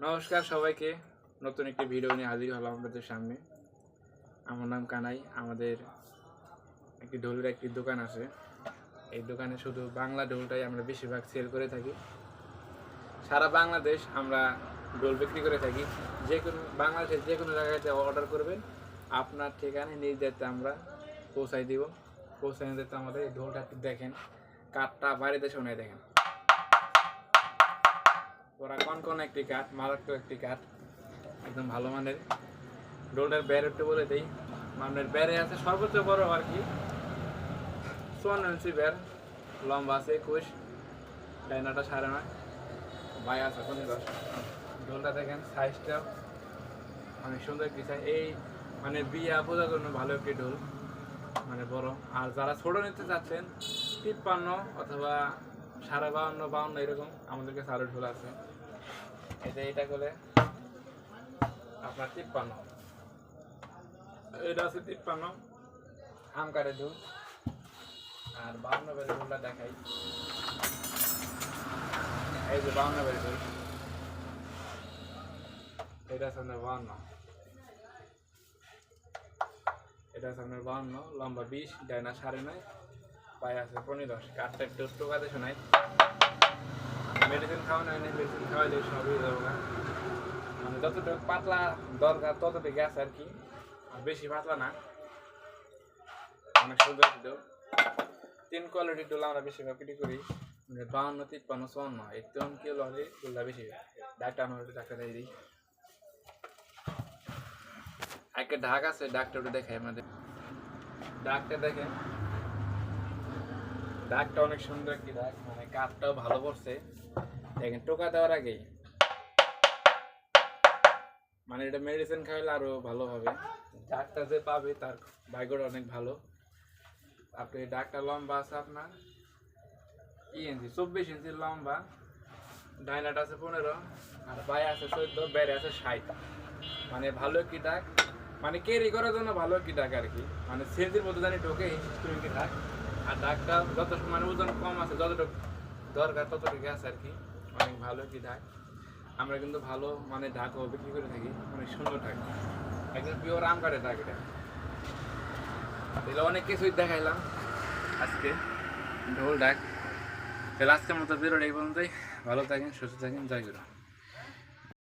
নমস্কার সবাইকে, নতুন একটি ভিডিও নিয়ে হাজির হলাম আপনাদের সামনে। আমার নাম কানাই। আমাদের একটি ঢোলের একটি দোকান আছে। এই দোকানে শুধু বাংলা ঢোলটাই আমরা বেশিরভাগ সেল করে থাকি। সারা বাংলাদেশ আমরা ঢোল বিক্রি করে থাকি। যে কোনো বাংলাদেশের যে কোনো জায়গাতে অর্ডার করবেন, আপনার ঠিকানায় নিজ দায়িত্বে আমরা পৌঁছাই দিব। পৌঁছানো দিতে আমাদের এই ঢোলটা একটু দেখেন, কাঠটা বাড়িতে শোনায় দেখেন। ওরা কন একটি কাঠ, মারাত্মক একটি কাঠ, একদম ভালো মানের। ঢোলটার ব্যার একটু বলে দিই, মানের ব্যারে আছে সর্বোচ্চ বড় আর কি 54 ইঞ্চি ব্যার, লম্বা আছে 21, ডাইনাটা 9.5, বাই আছে 15। ঢোলটা দেখেন সাইজটা অনেক সুন্দর একটি সাইজ। এই মানে বিয়া বোঝার জন্য ভালো একটি ঢোল, মানে বড়। আর যারা ছোট নিতে চাচ্ছেন 53 অথবা 52.5, 52 এরকম আমাদের কাছে আরো ঢোল আছে। এটা করলে আপনার 53, এটা আছে 53 আম কাঠের ঢোল। আর 52 বেলের ঢোলটা দেখাই, এই যে 52 বেলের ঢোল, এটা আছে আপনার 52, এটা আছে আপনার 52, লম্বা 20, ডাইনা 9.5, পায়ে আছে 15। কাঠটা একটু টোকাতে শোনায়। মেডিসিন খাওয়ানো হয়নি, মেডিসিন খাওয়াইলে সবই যাবো না। মানে যতটুকু পাতলা দরকার ততটুকু আছে আর কি, আর বেশি পাতলা না। অনেক সুন্দর ঢোল। 3 কোয়ালিটির ঢোল আমরা বেশিরভাগ বিক্রি করি, 52, 53, 54। এই 3 কিলো হলে ঢোলটা বেশি। ডাকটা দিয়ে দিই। একটা ঢাক আছে, ডাকটা একটু দেখাই আমাদের। ডাকটা দেখেন, ডাকটা অনেক সুন্দর একটি ডাক, মানে কাঠটাও ভালো পড়ছে দেখেন। টোকা দেওয়ার আগেই মানে এটা মেডিসিন খাইলে আরো ভালো হবে। ডাকটা যে পাবে তার ভাগ্যটা অনেক ভালো। আপনি ডাকটা লম্বা আছে আপনার ইঞ্চি, 24 ইঞ্চি লম্বা, ডাইনাটা আছে 15, আর বাই আছে 14, বেড়ে আছে 60। মানে ভালো একটি ডাক, মানে ক্যারি করার জন্য ভালো একটি ডাক আর কি। মানে সেন্সির মধ্যে জানি ঢোকে একটি ডাক। আর ডাকটা যত মানে ওজন কম আছে, যতটুকু দরকার ততটুকু আছে আর কি। অনেক ভালো একটি ডাক। আমরা কিন্তু ভালো মানে ঢাকও বিক্রি করে থাকি, অনেক সুন্দর ঢাক, একদম পিওর আম কাঠের ঢাক। এটা তাহলে অনেক কিছুই দেখাইলাম আজকে ঢোল ডাক। তাহলে আজকের মতো ভিডিওটা এই পর্যন্তই। ভালো থাকেন, সুস্থ থাকেন, জয় গুরু।